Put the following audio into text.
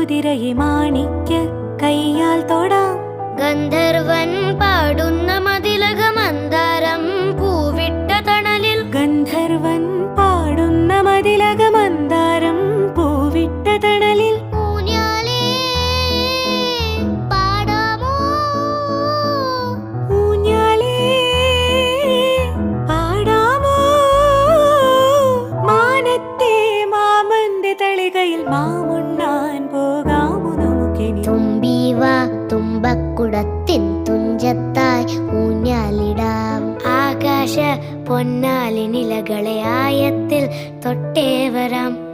കുതിരയെ മാണിക്യ കയ്യാൽ തൊടാം. ഗന്ധർവൻ പാടുന്ന മതിലക മന്ദാരം പൂവിട്ട തണലിൽ. ഗന്ധർവൻ പാടുന്ന മതിലക മന്ദാരം പൂവിട്ട തണലിൽ. ഊഞ്ഞാലേ പാടാമോ, ഊഞ്ഞാലേ പാടാമോ, മാനത്തെ മാമന്റെ തളികയിൽ മാമുണ്ണാൻ പോകാമോ നമുക്കിനി. തുമ്പീവാ തുമ്പക്കുടത്തിൻ തുഞ്ചത്തായി ഊഞ്ഞാലിടാം. ആകാശ പൊന്നാലിനിലകളെ ആയത്തിൽ തൊട്ടേ വരാം.